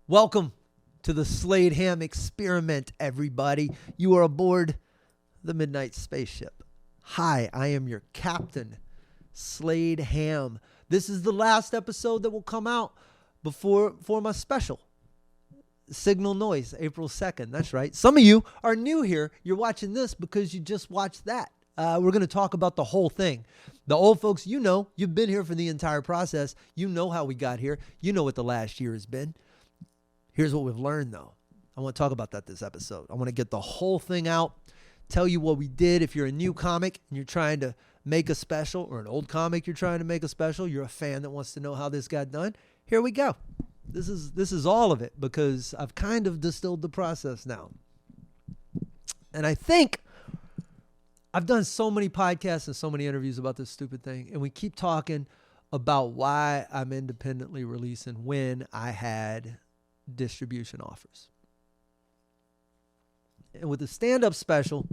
Welcome to the Slade Ham experiment, everybody. You are aboard the Midnight Spaceship. Hi, I am your captain, Slade Ham. This is the last episode that will come out before my special, Signal Noise, April 2nd. That's right. Some of you are new here. You're watching this because you just watched that. We're going to talk about the whole thing. The old folks, you know, you've been here for the entire process. You know how we got here. You know what the last year has been. Here's what we've learned, though. I want to talk about that this episode. I want to get the whole thing out, tell you what we did. If you're a new comic and you're trying to make a special, or an old comic you're trying to make a special, you're a fan that wants to know how this got done, here we go. This is all of it because I've kind of distilled the process now. And I think I've done so many podcasts and so many interviews about this stupid thing, and we keep talking about why I'm independently releasing when I had distribution offers. And with the stand-up special,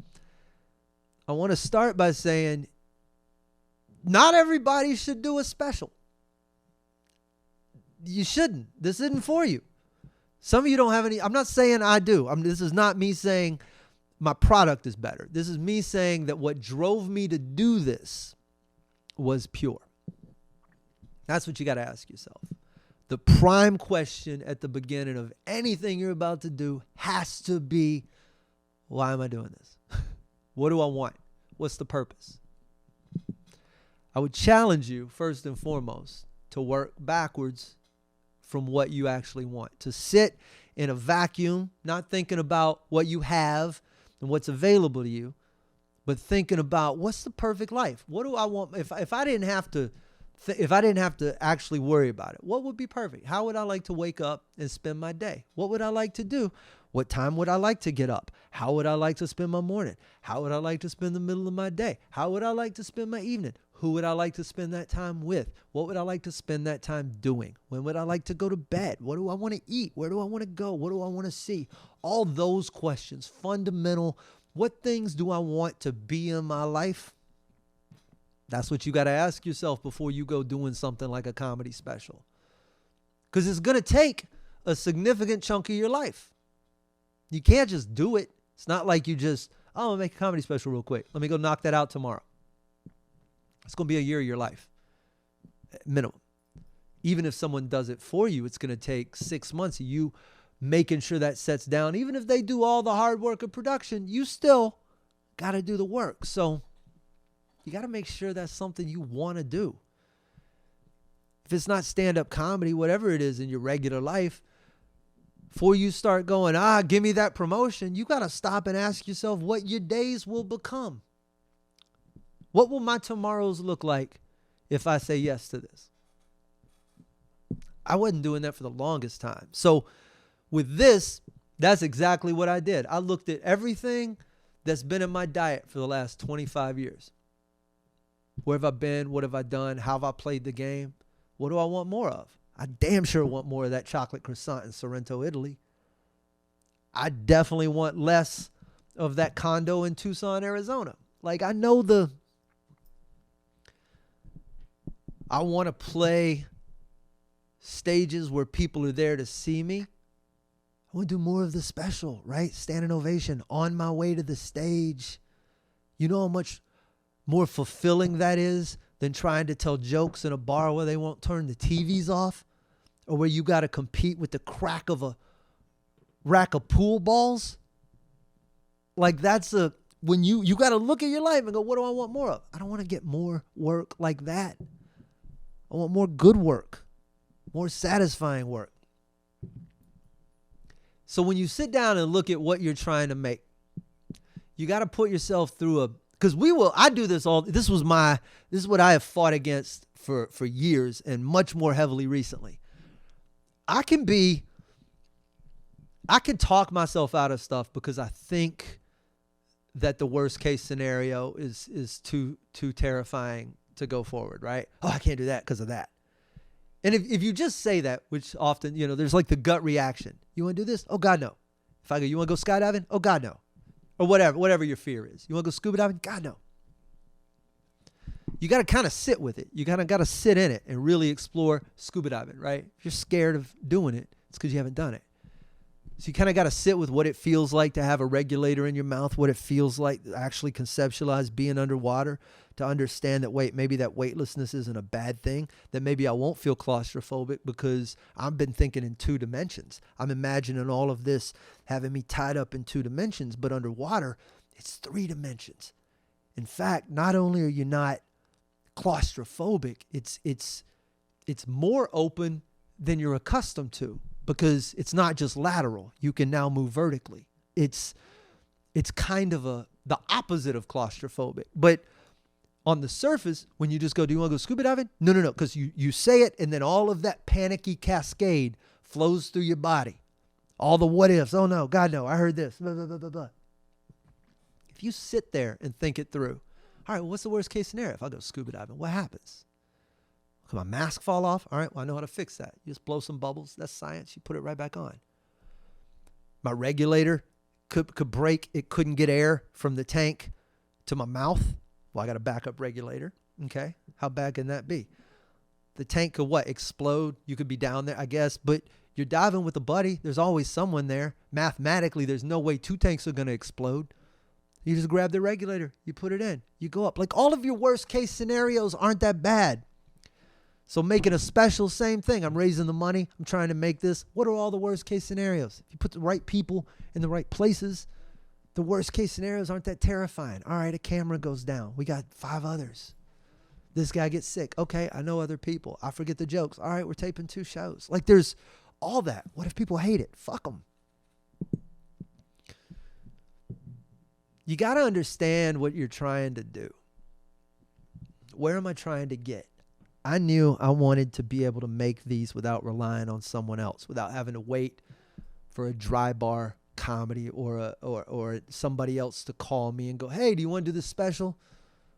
I want to start by saying not everybody should do a special. You shouldn't. This isn't for you. Some of you don't have any. I'm not saying I do. This is not me saying my product is better. This is me saying that what drove me to do this was pure. That's what you got to ask yourself. The prime question at the beginning of anything you're about to do has to be, why am I doing this? What do I want? What's the purpose? I would challenge you, first and foremost, to work backwards from what you actually want. To sit in a vacuum, not thinking about what you have and what's available to you, but thinking about what's the perfect life? What do I want? If I didn't have to actually worry about it, what would be perfect? How would I like to wake up and spend my day? What would I like to do? What time would I like to get up? How would I like to spend my morning? How would I like to spend the middle of my day? How would I like to spend my evening? Who would I like to spend that time with? What would I like to spend that time doing? When would I like to go to bed? What do I want to eat? Where do I want to go? What do I want to see? All those questions, fundamental. What things do I want to be in my life? That's what you got to ask yourself before you go doing something like a comedy special. Because it's going to take a significant chunk of your life. You can't just do it. It's not like you just, I'm going to make a comedy special real quick. Let me go knock that out tomorrow. It's going to be a year of your life, minimum. Even if someone does it for you, it's going to take 6 months of you making sure that sets down. Even if they do all the hard work of production, you still got to do the work. So you got to make sure that's something you want to do. If it's not stand-up comedy, whatever it is in your regular life, before you start going, give me that promotion, you got to stop and ask yourself what your days will become. What will my tomorrows look like if I say yes to this? I wasn't doing that for the longest time. So with this, that's exactly what I did. I looked at everything that's been in my diet for the last 25 years. Where have I been? What have I done? How have I played the game? What do I want more of? I damn sure want more of that chocolate croissant in Sorrento, Italy. I definitely want less of that condo in Tucson, Arizona. Like, I want to play stages where people are there to see me. I want to do more of the special, right? Standing ovation on my way to the stage. You know how much more fulfilling that is than trying to tell jokes in a bar where they won't turn the TVs off, or where you got to compete with the crack of a rack of pool balls. Like, when you got to look at your life and go, what do I want more of? I don't want to get more work like that. I want more good work, more satisfying work. So when you sit down and look at what you're trying to make, you got to put yourself through because I do this this is what I have fought against for years and much more heavily recently. I can talk myself out of stuff because I think that the worst case scenario is too terrifying to go forward, right? Oh, I can't do that because of that. And if you just say that, which often, there's like the gut reaction. You want to do this? Oh, God, no. If I go, you want to go skydiving? Oh, God, no. Or whatever your fear is. You want to go scuba diving? God, no. You got to kind of sit with it. You kind of got to sit in it and really explore scuba diving, right? If you're scared of doing it, It's because you haven't done it. So you kind of got to sit with what it feels like to have a regulator in your mouth, what it feels like to actually conceptualize being underwater, to understand that, wait, maybe that weightlessness isn't a bad thing, that maybe I won't feel claustrophobic because I've been thinking in 2 dimensions. I'm imagining all of this having me tied up in 2 dimensions, but underwater, it's 3 dimensions. In fact, not only are you not claustrophobic, it's more open than you're accustomed to, because it's not just lateral. You can now move vertically. It's kind of the opposite of claustrophobic. But on the surface, when you just go, do you want to go scuba diving? No, because you say it, and then all of that panicky cascade flows through your body. All the what ifs. Oh no, God no, I heard this. Blah, blah, blah, blah, blah. If you sit there and think it through, all right, well, what's the worst case scenario? If I go scuba diving, what happens? Could my mask fall off? All right, well, I know how to fix that. You just blow some bubbles. That's science. You put it right back on. My regulator could break. It couldn't get air from the tank to my mouth. Well, I got a backup regulator. Okay, how bad can that be? The tank could what? Explode. You could be down there, I guess, but you're diving with a buddy. There's always someone there. Mathematically, there's no way 2 tanks are going to explode. You just grab the regulator. You put it in. You go up. Like, all of your worst case scenarios aren't that bad. So making a special, same thing. I'm raising the money. I'm trying to make this. What are all the worst case scenarios? If you put the right people in the right places, the worst case scenarios aren't that terrifying. All right, a camera goes down. We got 5 others. This guy gets sick. Okay, I know other people. I forget the jokes. All right, we're taping 2 shows. Like, there's all that. What if people hate it? Fuck them. You got to understand what you're trying to do. Where am I trying to get? I knew I wanted to be able to make these without relying on someone else, without having to wait for a dry bar comedy or somebody else to call me and go, hey, do you want to do this special?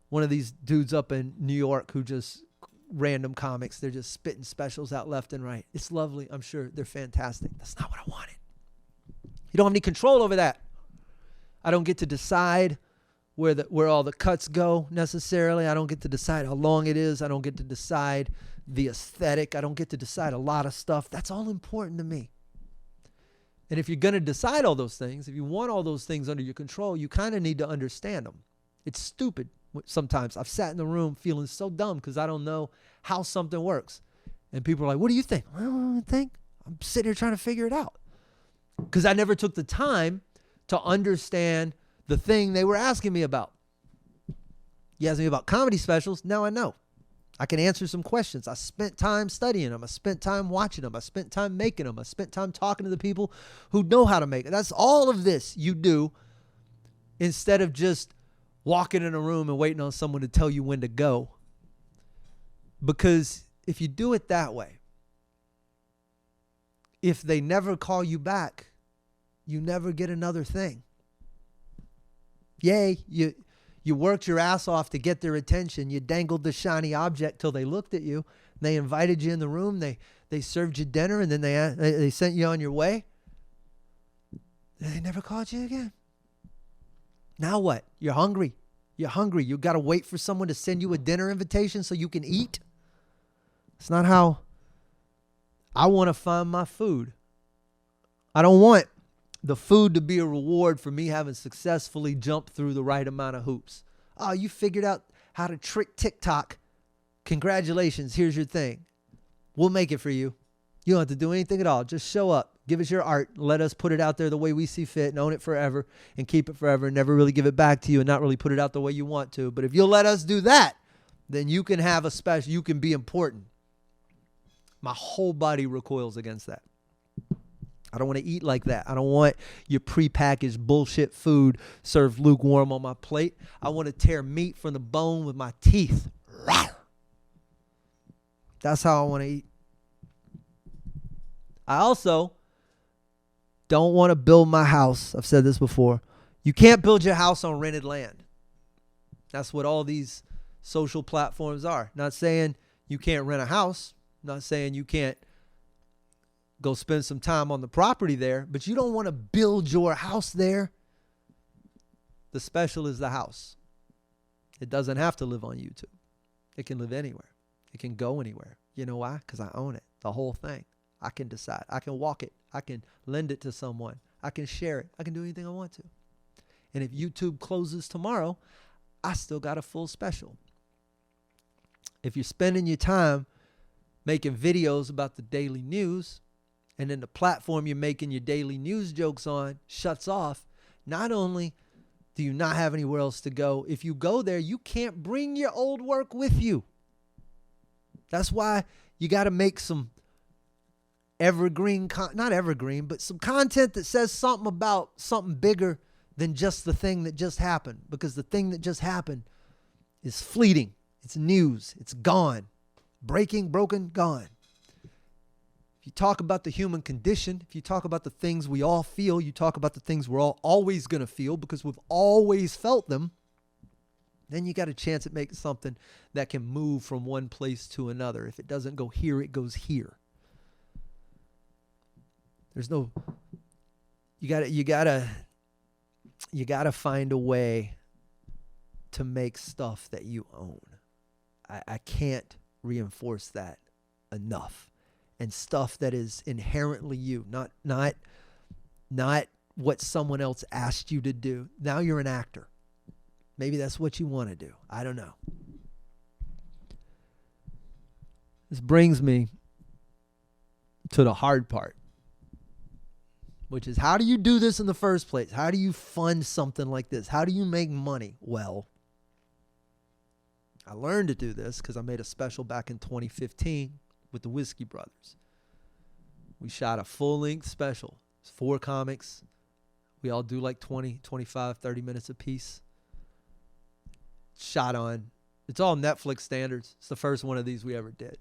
One of these dudes up in New York who just random comics, they're just spitting specials out left and right. It's lovely. I'm sure they're fantastic. That's not what I wanted. You don't have any control over that. I don't get to decide where all the cuts go necessarily. I don't get to decide how long it is. I don't get to decide the aesthetic. I don't get to decide a lot of stuff. That's all important to me. And if you're going to decide all those things, if you want all those things under your control, you kind of need to understand them. It's stupid sometimes. I've sat in the room feeling so dumb because I don't know how something works. And people are like, what do you think? I don't think. I'm sitting here trying to figure it out. Because I never took the time to understand the thing they were asking me about. You asked me about comedy specials. Now I know. I can answer some questions. I spent time studying them. I spent time watching them. I spent time making them. I spent time talking to the people who know how to make it. That's all of this you do instead of just walking in a room and waiting on someone to tell you when to go. Because if you do it that way, if they never call you back, you never get another thing. Yay, you worked your ass off to get their attention. You dangled the shiny object till they looked at you. They invited you in the room. They served you dinner, and then they sent you on your way. And they never called you again. Now what? You're hungry. You're hungry. You got to wait for someone to send you a dinner invitation so you can eat. It's not how I want to find my food. I don't want the food to be a reward for me having successfully jumped through the right amount of hoops. Oh, you figured out how to trick TikTok. Congratulations. Here's your thing. We'll make it for you. You don't have to do anything at all. Just show up. Give us your art. Let us put it out there the way we see fit and own it forever and keep it forever and never really give it back to you and not really put it out the way you want to. But if you'll let us do that, then you can have a special, you can be important. My whole body recoils against that. I don't want to eat like that. I don't want your prepackaged bullshit food served lukewarm on my plate. I want to tear meat from the bone with my teeth. That's how I want to eat. I also don't want to build my house. I've said this before. You can't build your house on rented land. That's what all these social platforms are. Not saying you can't rent a house. Not saying you can't go spend some time on the property there, but you don't want to build your house there. The special is the house. It doesn't have to live on YouTube. It can live anywhere. It can go anywhere. You know why? Because I own it. The whole thing. I can decide. I can walk it. I can lend it to someone. I can share it. I can do anything I want to. And if YouTube closes tomorrow, I still got a full special. If you're spending your time making videos about the daily news, and then the platform you're making your daily news jokes on shuts off, not only do you not have anywhere else to go, if you go there, you can't bring your old work with you. That's why you got to make some not evergreen, but some content that says something about something bigger than just the thing that just happened. Because the thing that just happened is fleeting. It's news. It's gone. Breaking, broken, gone. If you talk about the human condition, if you talk about the things we all feel, you talk about the things we're all always going to feel because we've always felt them, then you got a chance at making something that can move from one place to another. If it doesn't go here, it goes here. You gotta find a way to make stuff that you own. I can't reinforce that enough. And stuff that is inherently you, not what someone else asked you to do. Now you're an actor. Maybe that's what you want to do. I don't know. This brings me to the hard part, which is, how do you do this in the first place? How do you fund something like this? How do you make money? Well, I learned to do this because I made a special back in 2015 with the Whiskey Brothers. We shot a full-length special. It's 4 comics. We all do like 20, 25, 30 minutes a piece. It's all Netflix standards. It's the first one of these we ever did.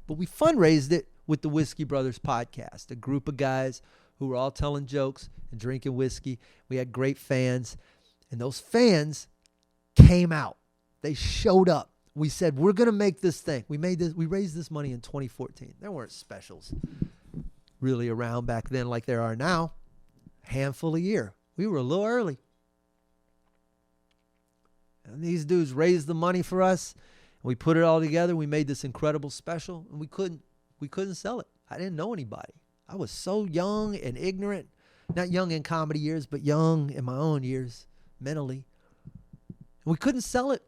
But we fundraised it with the Whiskey Brothers podcast, a group of guys who were all telling jokes and drinking whiskey. We had great fans, and those fans came out. They showed up. We said, we're going to make this thing. We raised this money in 2014. There weren't specials really around back then like there are now. Handful a year. We were a little early. And these dudes raised the money for us. And we put it all together. We made this incredible special, and we couldn't sell it. I didn't know anybody. I was so young and ignorant. Not young in comedy years, but young in my own years mentally. And we couldn't sell it.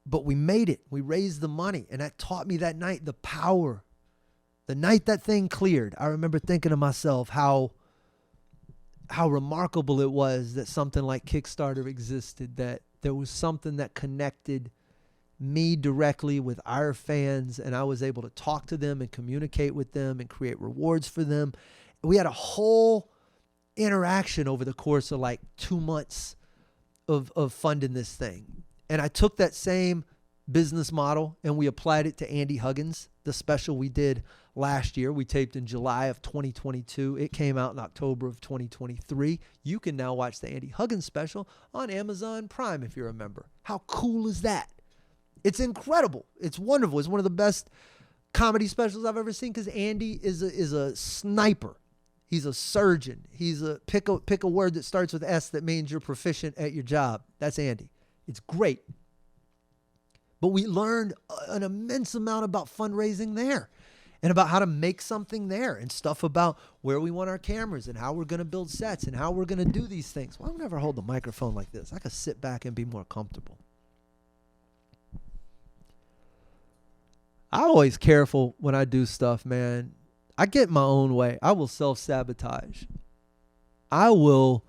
But we made it. We raised the money. And that taught me that night the power. The night that thing cleared, I remember thinking to myself how remarkable it was that something like Kickstarter existed, that there was something that connected me directly with our fans, and I was able to talk to them and communicate with them and create rewards for them. We had a whole interaction over the course of like 2 months of funding this thing. And I took that same business model and we applied it to Andy Huggins, the special we did last year. We taped in July of 2022. It came out in October of 2023. You can now watch the Andy Huggins special on Amazon Prime if you're a member. How cool is that? It's incredible. It's wonderful. It's one of the best comedy specials I've ever seen because Andy is a sniper. He's a surgeon. He's pick a word that starts with S that means you're proficient at your job. That's Andy. It's great. But we learned an immense amount about fundraising there and about how to make something there and stuff about where we want our cameras and how we're going to build sets and how we're going to do these things. Why don't I ever hold the microphone like this? I could sit back and be more comfortable. I'm always careful when I do stuff, man. I get my own way. I will self-sabotage. I will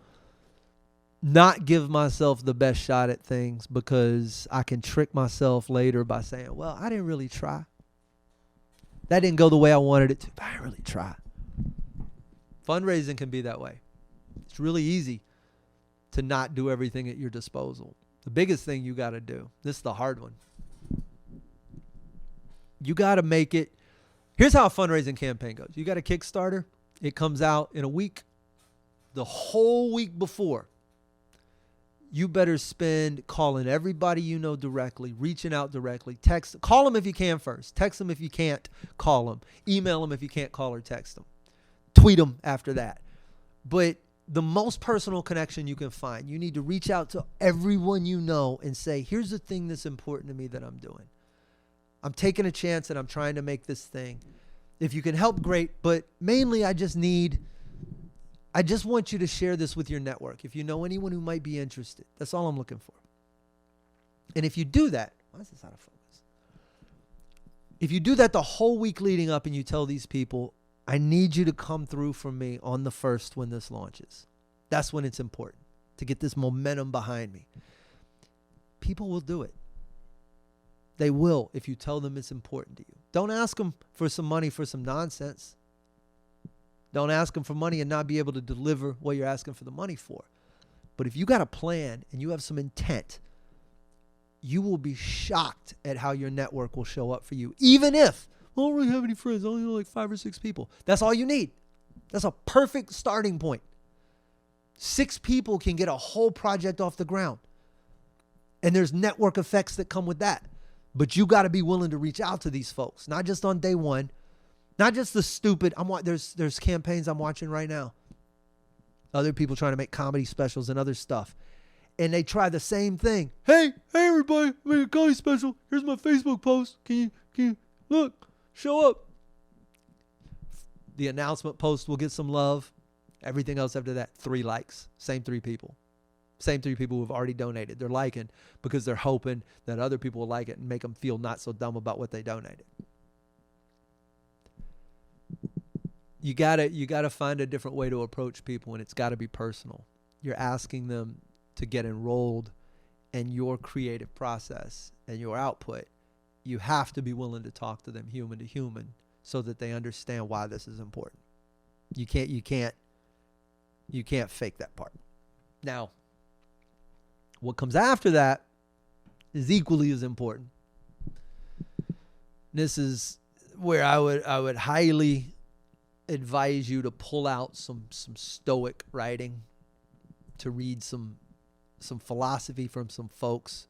not give myself the best shot at things because I can trick myself later by saying, well, I didn't really try. That didn't go the way I wanted it to, but I didn't really try. Fundraising can be that way. It's really easy to not do everything at your disposal. The biggest thing you got to do, this is the hard one. You got to make it. Here's how a fundraising campaign goes. You got a Kickstarter. It comes out in a week. The whole week before, you better spend calling everybody you know directly, reaching out directly, call them if you can first. Text them if you can't call them. Email them if you can't call or text them. Tweet them after that. But the most personal connection you can find, you need to reach out to everyone you know and say, here's the thing that's important to me that I'm doing. I'm taking a chance and I'm trying to make this thing. If you can help, great. But mainly I just want you to share this with your network. If you know anyone who might be interested, that's all I'm looking for. And if you do that, why is this out of focus? If you do that the whole week leading up and you tell these people, I need you to come through for me on the 1st when this launches. That's when it's important to get this momentum behind me. People will do it. They will if you tell them it's important to you. Don't ask them for some money for some nonsense. Don't ask them for money and not be able to deliver what you're asking for the money for. But if you got a plan and you have some intent, you will be shocked at how your network will show up for you. Even if, I don't really have any friends, I only know like 5 or 6 people. That's all you need. That's a perfect starting point. 6 people can get a whole project off the ground. And there's network effects that come with that. But you got to be willing to reach out to these folks, not just on day one, not just the stupid. There's campaigns I'm watching right now. Other people trying to make comedy specials and other stuff. And they try the same thing. Hey everybody, I made a comedy special. Here's my Facebook post. Can you look, show up. The announcement post will get some love. Everything else after that, 3 likes. Same 3 people. Same 3 people who have already donated. They're liking because they're hoping that other people will like it and make them feel not so dumb about what they donated. You gotta find a different way to approach people, and it's got to be personal. You're asking them to get enrolled in your creative process and your output. You have to be willing to talk to them human to human so that they understand why this is important. You can't fake that part. Now, what comes after that is equally as important. This is where I would highly advise you to pull out some Stoic writing, to read some philosophy from some folks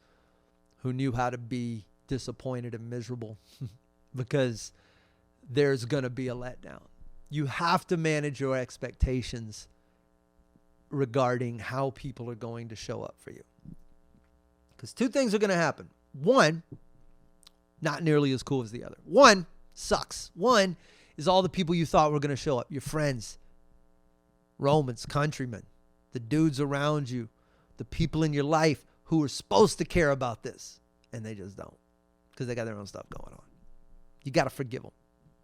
who knew how to be disappointed and miserable because there's going to be a letdown. You have to manage your expectations regarding how people are going to show up for you. Because 2 things are going to happen. One, not nearly as cool as the other. One sucks. One is all the people you thought were going to show up. Your friends, Romans, countrymen, the dudes around you, the people in your life who are supposed to care about this. And they just don't because they got their own stuff going on. You got to forgive them.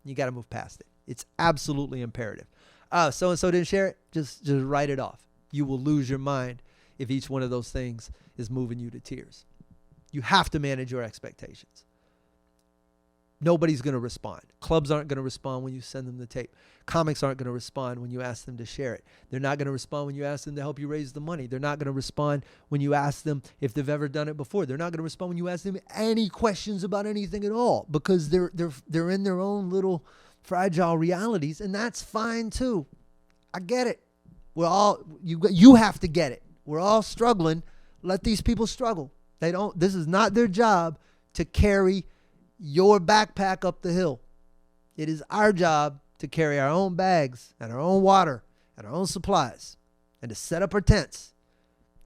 You got to move past it. It's absolutely imperative. So-and-so didn't share it. Just write it off. You will lose your mind if each one of those things is moving you to tears. You have to manage your expectations. Nobody's going to respond. Clubs aren't going to respond when you send them the tape. Comics aren't going to respond when you ask them to share it. They're not going to respond when you ask them to help you raise the money. They're not going to respond when you ask them if they've ever done it before. They're not going to respond when you ask them any questions about anything at all because they're in their own little fragile realities, and that's fine too. I get it. You have to get it. We're all struggling. Let these people struggle. This is not their job to carry your backpack up the hill. It is our job to carry our own bags and our own water and our own supplies and to set up our tents.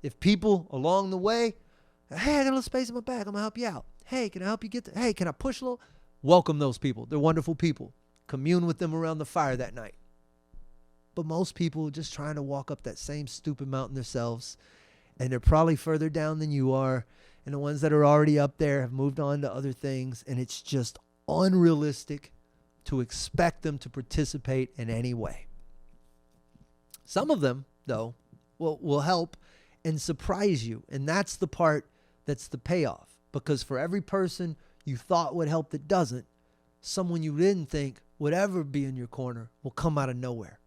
If people along the way, hey, I got a little space in my bag, I'm going to help you out. Hey, can I help you get there? Hey, can I push a little? Welcome those people. They're wonderful people. Commune with them around the fire that night. But most people are just trying to walk up that same stupid mountain themselves, and they're probably further down than you are. And the ones that are already up there have moved on to other things, and it's just unrealistic to expect them to participate in any way. Some of them, though, will help and surprise you, and that's the part that's the payoff. Because for every person you thought would help that doesn't, someone you didn't think would ever be in your corner will come out of nowhere.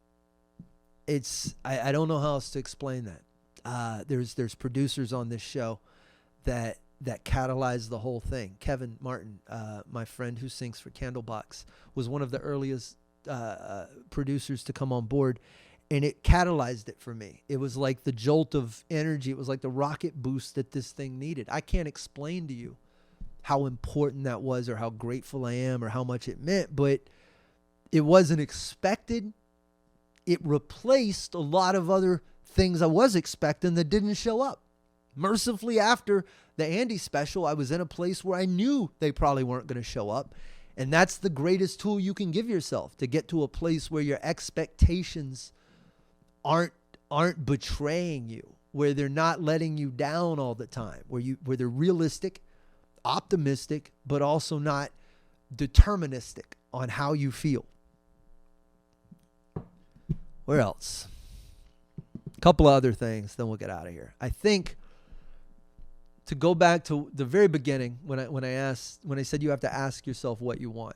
I don't know how else to explain that. There's producers on this show that catalyzed the whole thing. Kevin Martin, my friend who sings for Candlebox, was one of the earliest producers to come on board, and it catalyzed it for me. It was like the jolt of energy. It was like the rocket boost that this thing needed. I can't explain to you how important that was or how grateful I am or how much it meant, but it wasn't expected. It replaced a lot of other things I was expecting that didn't show up. Mercifully, after the Andy special, I was in a place where I knew they probably weren't going to show up. And that's the greatest tool you can give yourself, to get to a place where your expectations aren't betraying you, where they're not letting you down all the time, where they're realistic, optimistic, but also not deterministic on how you feel. Where else? A couple of other things, then we'll get out of here. I think, to go back to the very beginning, when I said you have to ask yourself what you want.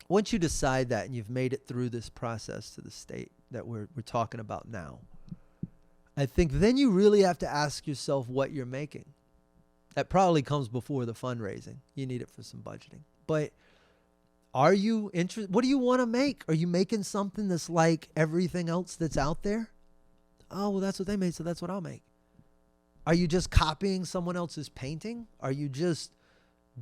Once you decide that and you've made it through this process to the state that we're talking about now, I think then you really have to ask yourself what you're making. That probably comes before the fundraising. You need it for some budgeting. But are you interested? What do you want to make? Are you making something that's like everything else that's out there? Oh, well, that's what they made, so that's what I'll make. Are you just copying someone else's painting? Are you just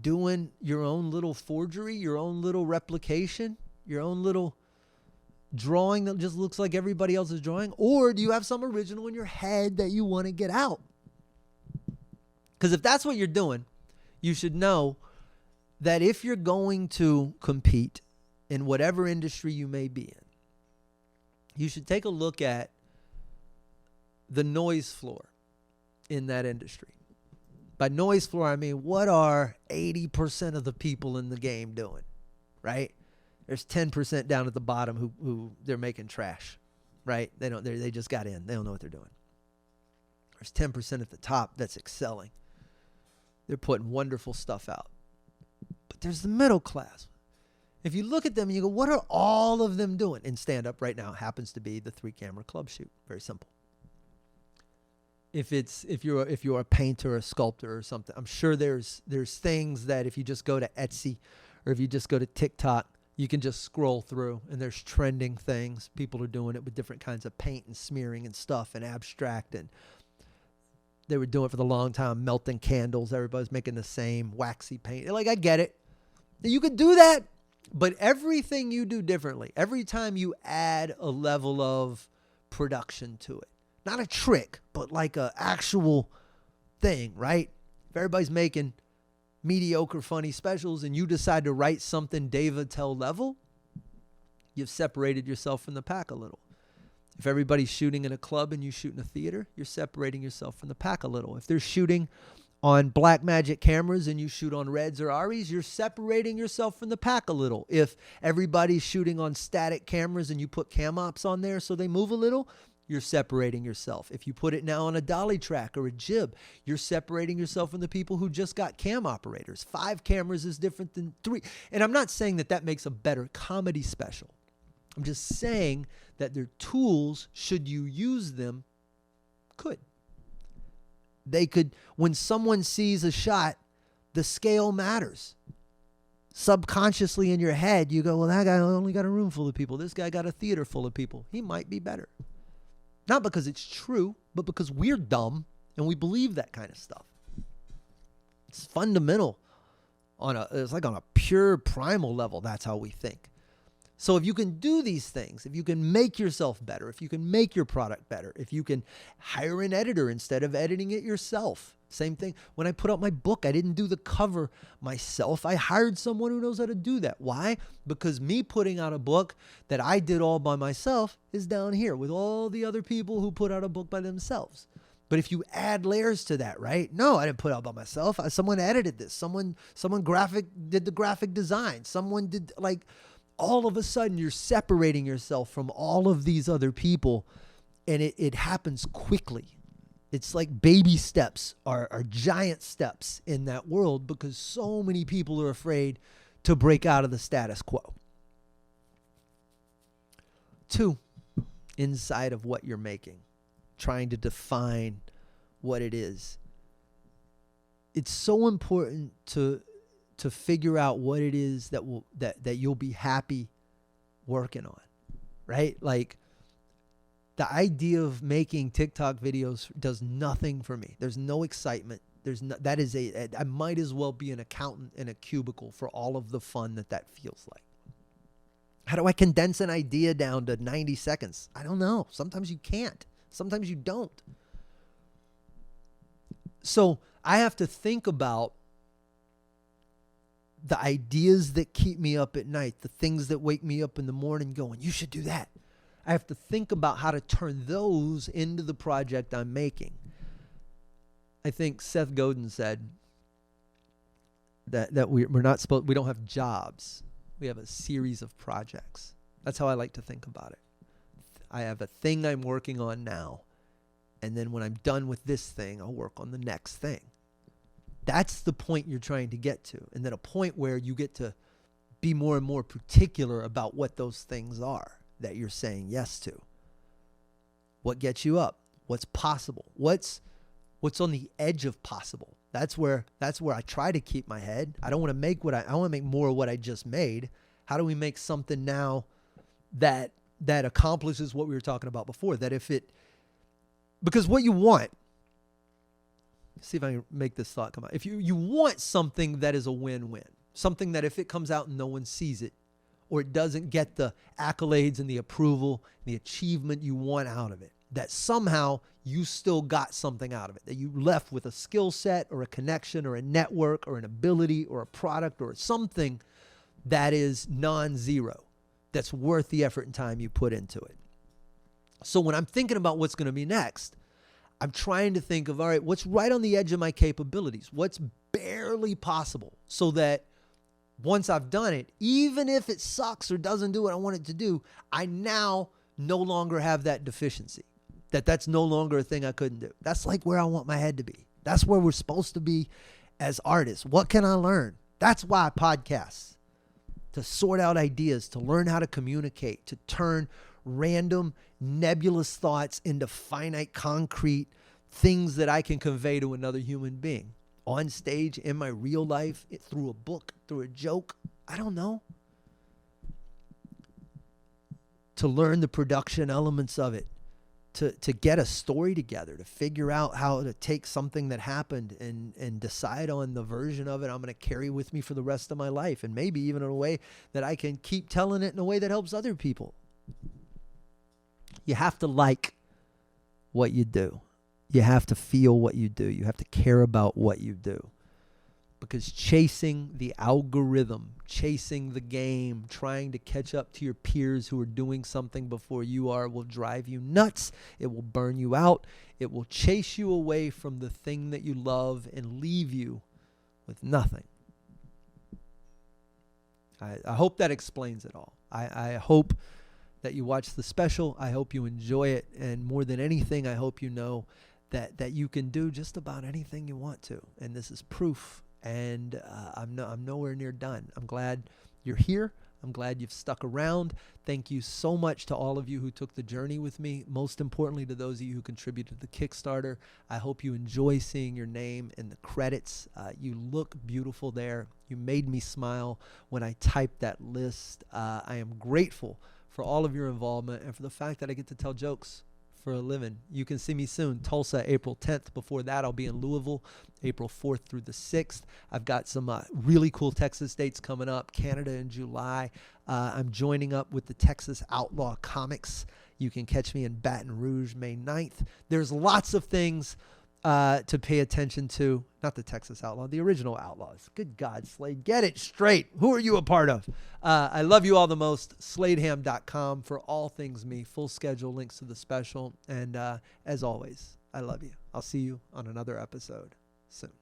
doing your own little forgery, your own little replication, your own little drawing that just looks like everybody else's drawing? Or do you have some original in your head that you want to get out? Because if that's what you're doing, you should know that if you're going to compete in whatever industry you may be in, you should take a look at the noise floor in that industry. By noise floor, I mean, what are 80% of the people in the game doing, right? There's 10% down at the bottom who they're making trash, right? They just got in. They don't know what they're doing. There's 10% at the top that's excelling. They're putting wonderful stuff out. But there's the middle class. If you look at them and you go, what are all of them doing? In stand-up right now, it happens to be the 3-camera club shoot. Very simple. If you're a painter, a sculptor, or something, I'm sure there's things that if you just go to Etsy or if you just go to TikTok, you can just scroll through and there's trending things. People are doing it with different kinds of paint and smearing and stuff and abstract, and they were doing it for the long time, melting candles. Everybody's making the same waxy paint. Like, I get it. You could do that, but everything you do differently, every time you add a level of production to it, not a trick, but like a actual thing, right? If everybody's making mediocre, funny specials and you decide to write something Dave Attell level, you've separated yourself from the pack a little. If everybody's shooting in a club and you shoot in a theater, you're separating yourself from the pack a little. If they're shooting on Blackmagic cameras and you shoot on Reds or Aries, you're separating yourself from the pack a little. If everybody's shooting on static cameras and you put cam ops on there so they move a little, you're separating yourself. If you put it now on a dolly track or a jib, you're separating yourself from the people who just got cam operators. 5 cameras is different than 3. And I'm not saying that makes a better comedy special. I'm just saying that they're tools, should you use them, could. They could, when someone sees a shot, the scale matters. Subconsciously in your head, you go, well, that guy only got a room full of people. This guy got a theater full of people. He might be better. Not because it's true, but because we're dumb and we believe that kind of stuff. It's fundamental. It's like on a pure primal level, that's how we think. So if you can do these things, if you can make yourself better, if you can make your product better, if you can hire an editor instead of editing it yourself. Same thing. When I put out my book, I didn't do the cover myself. I hired someone who knows how to do that. Why? Because me putting out a book that I did all by myself is down here with all the other people who put out a book by themselves. But if you add layers to that, right? No, I didn't put it out by myself. Someone edited this. Someone did the graphic design. Someone did, like, all of a sudden you're separating yourself from all of these other people, and it happens quickly. It's like baby steps are giant steps in that world because so many people are afraid to break out of the status quo. 2, inside of what you're making, trying to define what it is. It's so important to figure out what it is that you'll be happy working on, right? Like, the idea of making TikTok videos does nothing for me. There's no excitement. I might as well be an accountant in a cubicle for all of the fun that feels like. How do I condense an idea down to 90 seconds? I don't know. Sometimes you can't. Sometimes you don't. So I have to think about the ideas that keep me up at night, the things that wake me up in the morning going, you should do that. I have to think about how to turn those into the project I'm making. I think Seth Godin said that we don't have jobs. We have a series of projects. That's how I like to think about it. I have a thing I'm working on now, and then when I'm done with this thing, I'll work on the next thing. That's the point you're trying to get to. And then a point where you get to be more and more particular about what those things are that you're saying yes to. What gets you up? What's possible? What's on the edge of possible? That's where I try to keep my head. I don't want to make I want to make more of what I just made. How do we make something now that accomplishes what we were talking about before? Because what you want, see if I can make this thought come out. If you want something that is a win-win, something that if it comes out and no one sees it, or it doesn't get the accolades and the approval, the achievement you want out of it, that somehow you still got something out of it, that you left with a skill set or a connection or a network or an ability or a product or something that is non-zero, that's worth the effort and time you put into it. So when I'm thinking about what's going to be next, I'm trying to think of, all right, what's right on the edge of my capabilities? What's barely possible, so that once I've done it, even if it sucks or doesn't do what I want it to do, I now no longer have that deficiency. That's no longer a thing I couldn't do. That's like where I want my head to be. That's where we're supposed to be as artists. What can I learn? That's why I podcast. To sort out ideas, to learn how to communicate, to turn random nebulous thoughts into finite, concrete things that I can convey to another human being. On stage, in my real life, through a book, through a joke. I don't know. To learn the production elements of it. To get a story together, to figure out how to take something that happened and decide on the version of it I'm going to carry with me for the rest of my life, and maybe even in a way that I can keep telling it in a way that helps other people. You have to like what you do. You have to feel what you do. You have to care about what you do. Because chasing the algorithm, chasing the game, trying to catch up to your peers who are doing something before you are will drive you nuts. It will burn you out. It will chase you away from the thing that you love and leave you with nothing. I hope that explains it all. I hope that you watch the special. I hope you enjoy it. And more than anything, I hope you know that you can do just about anything you want to. And this is proof. And I'm nowhere near done. I'm glad you're here. I'm glad you've stuck around. Thank you so much to all of you who took the journey with me. Most importantly, to those of you who contributed to the Kickstarter. I hope you enjoy seeing your name in the credits. You look beautiful there. You made me smile when I typed that list. I am grateful for all of your involvement and for the fact that I get to tell jokes for a living. You can see me soon. Tulsa, April 10th. Before that, I'll be in Louisville, April 4th through the 6th. I've got some really cool Texas dates coming up. Canada in July. I'm joining up with the Texas Outlaw Comics. You can catch me in Baton Rouge, May 9th. There's lots of things to pay attention to. Not the Texas Outlaw, the original Outlaws. Good God, Slade, get it straight. Who are you a part of? I love you all the most. Sladeham.com for all things me. Full schedule, links to the special. And as always, I love you. I'll see you on another episode soon.